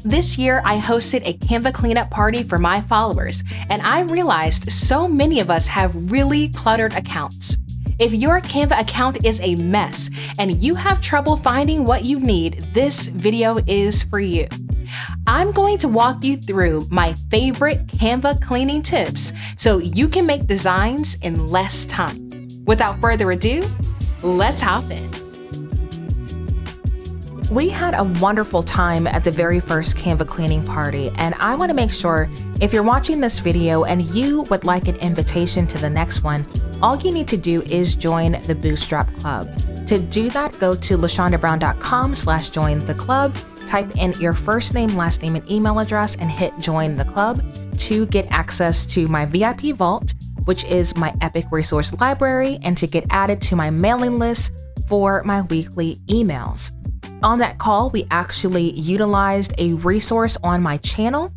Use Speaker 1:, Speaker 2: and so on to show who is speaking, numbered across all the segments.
Speaker 1: This year, I hosted a Canva cleanup party for my followers, and I realized so many of us have really cluttered accounts. If your Canva account is a mess and you have trouble finding what you need, this video is for you. I'm going to walk you through my favorite Canva cleaning tips so you can make designs in less time. Without further ado, let's hop in. We had a wonderful time at the very first Canva cleaning party, and I want to make sure if you're watching this video and you would like an invitation to the next one, all you need to do is join the Bootstrap Club. To do that, go to lashondabrown.com/join the club, type in your first name, last name, and email address, and hit join the club to get access to my VIP vault, which is my epic resource library, and to get added to my mailing list for my weekly emails. On that call, we actually utilized a resource on my channel,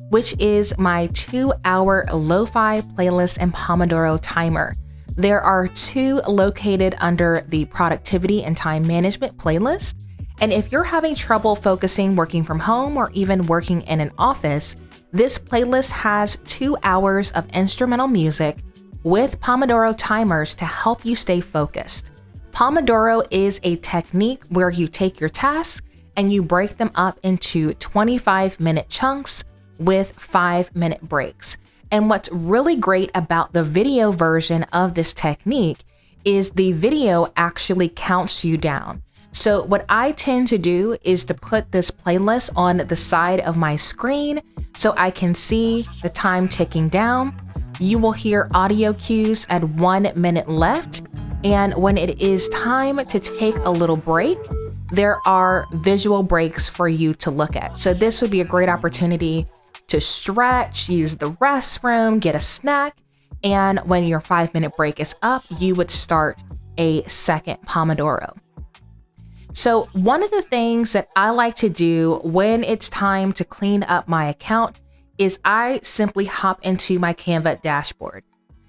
Speaker 1: which is my 2-hour lo-fi playlist and Pomodoro timer. There are 2 located under the productivity and time management playlist. And if you're having trouble focusing working from home or even working in an office, this playlist has 2 hours of instrumental music with Pomodoro timers to help you stay focused. Pomodoro is a technique where you take your tasks and you break them up into 25-minute chunks with 5-minute breaks. And what's really great about the video version of this technique is the video actually counts you down. So what I tend to do is to put this playlist on the side of my screen so I can see the time ticking down. You will hear audio cues at 1 minute left. And when it is time to take a little break, there are visual breaks for you to look at. So this would be a great opportunity to stretch, use the restroom, get a snack. And when your 5-minute break is up, you would start a second Pomodoro. So one of the things that I like to do when it's time to clean up my account is I simply hop into my Canva dashboard.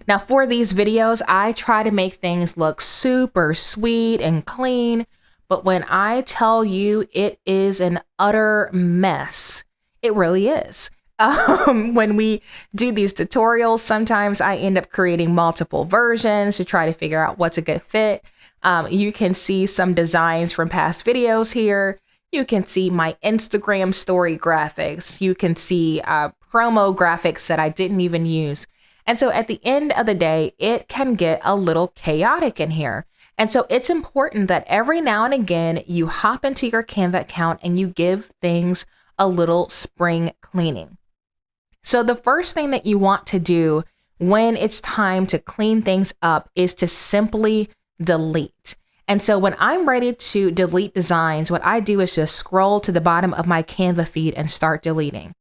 Speaker 1: Now for these videos, I try to make things look super sweet and clean, but when I tell you it is an utter mess, it really is. When we do these tutorials, sometimes I end up creating multiple versions to try to figure out what's a good fit. You can see some designs from past videos here. You can see my Instagram story graphics. You can see promo graphics that I didn't even use. And so at the end of the day, it can get a little chaotic in here. And so it's important that every now and again, you hop into your Canva account and you give things a little spring cleaning. So the first thing that you want to do when it's time to clean things up is to simply delete. And so when I'm ready to delete designs, what I do is just scroll to the bottom of my Canva feed and start deleting.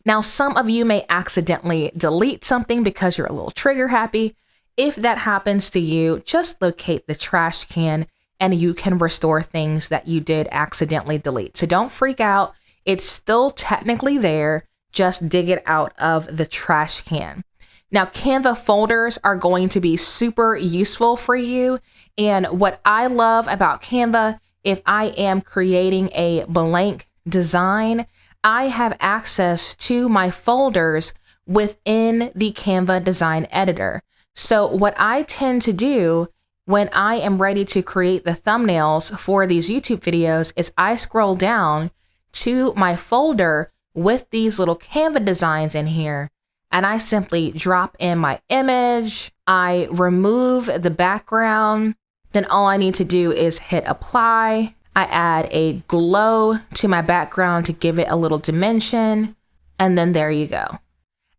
Speaker 1: Now, some of you may accidentally delete something because you're a little trigger happy. If that happens to you, just locate the trash can and you can restore things that you did accidentally delete. So don't freak out. It's still technically there. Just dig it out of the trash can. Now, Canva folders are going to be super useful for you. And what I love about Canva, if I am creating a blank design, I have access to my folders within the Canva design editor. So what I tend to do when I am ready to create the thumbnails for these YouTube videos is I scroll down to my folder with these little Canva designs in here, and I simply drop in my image. I remove the background. Then all I need to do is hit apply. I add a glow to my background to give it a little dimension, and then there you go.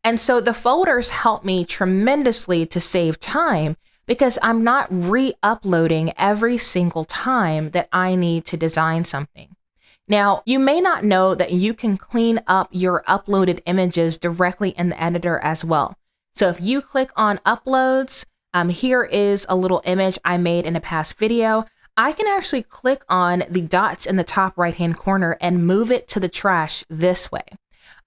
Speaker 1: And so the folders help me tremendously to save time because I'm not re-uploading every single time that I need to design something. Now, you may not know that you can clean up your uploaded images directly in the editor as well. So if you click on uploads, here is a little image I made in a past video. I can actually click on the dots in the top right-hand corner and move it to the trash this way.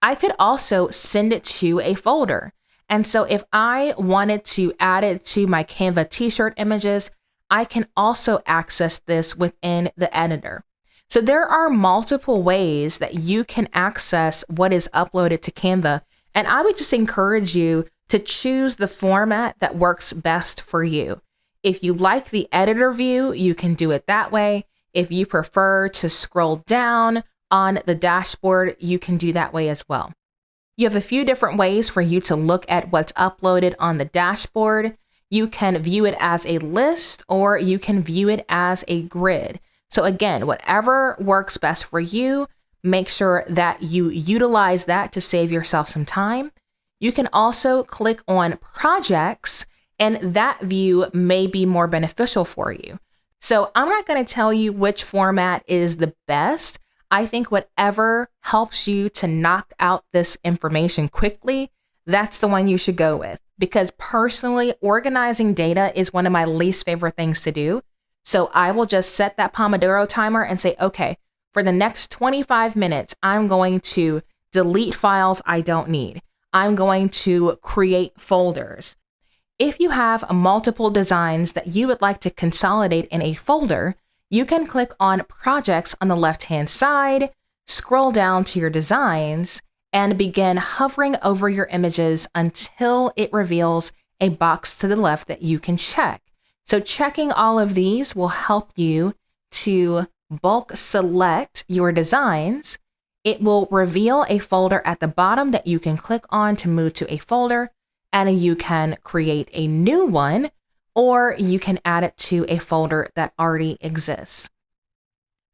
Speaker 1: I could also send it to a folder. And so if I wanted to add it to my Canva t-shirt images, I can also access this within the editor. So there are multiple ways that you can access what is uploaded to Canva. And I would just encourage you to choose the format that works best for you. If you like the editor view, you can do it that way. If you prefer to scroll down on the dashboard, you can do that way as well. You have a few different ways for you to look at what's uploaded on the dashboard. You can view it as a list or you can view it as a grid. So again, whatever works best for you, make sure that you utilize that to save yourself some time. You can also click on projects, and that view may be more beneficial for you. So I'm not going to tell you which format is the best. I think whatever helps you to knock out this information quickly, that's the one you should go with. Because personally, organizing data is one of my least favorite things to do. So I will just set that Pomodoro timer and say, okay, for the next 25 minutes, I'm going to delete files I don't need. I'm going to create folders. If you have multiple designs that you would like to consolidate in a folder, you can click on projects on the left-hand side, scroll down to your designs, and begin hovering over your images until it reveals a box to the left that you can check. So checking all of these will help you to bulk select your designs. It will reveal a folder at the bottom that you can click on to move to a folder, and you can create a new one, or you can add it to a folder that already exists.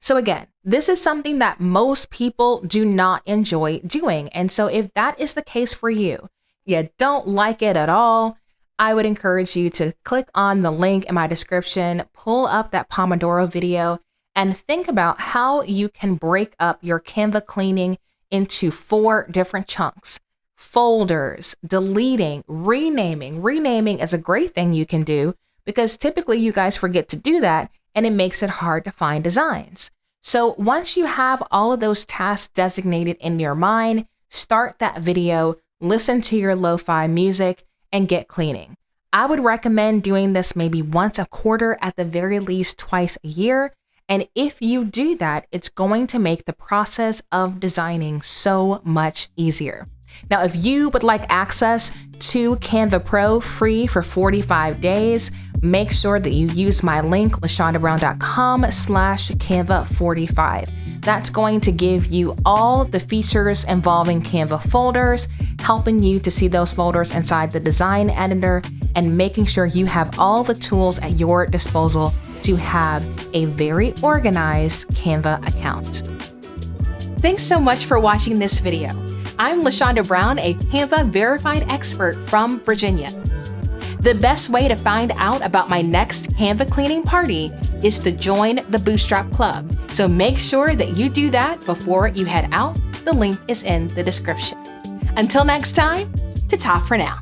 Speaker 1: So again, this is something that most people do not enjoy doing. And so if that is the case for you, you don't like it at all, I would encourage you to click on the link in my description, pull up that Pomodoro video, and think about how you can break up your Canva cleaning into 4 different chunks. Folders, deleting, renaming. Renaming is a great thing you can do because typically you guys forget to do that and it makes it hard to find designs. So once you have all of those tasks designated in your mind, start that video, listen to your lo-fi music, and get cleaning. I would recommend doing this maybe once a quarter, at the very least twice a year. And if you do that, it's going to make the process of designing so much easier. Now, if you would like access to Canva Pro free for 45 days, make sure that you use my link, lashondabrown.com/Canva45. That's going to give you all the features involving Canva folders, helping you to see those folders inside the design editor, and making sure you have all the tools at your disposal to have a very organized Canva account. Thanks so much for watching this video. I'm LaShonda Brown, a Canva verified expert from Virginia. The best way to find out about my next Canva cleaning party is to join the Bootstrap Club. So make sure that you do that before you head out. The link is in the description. Until next time, ta-ta for now.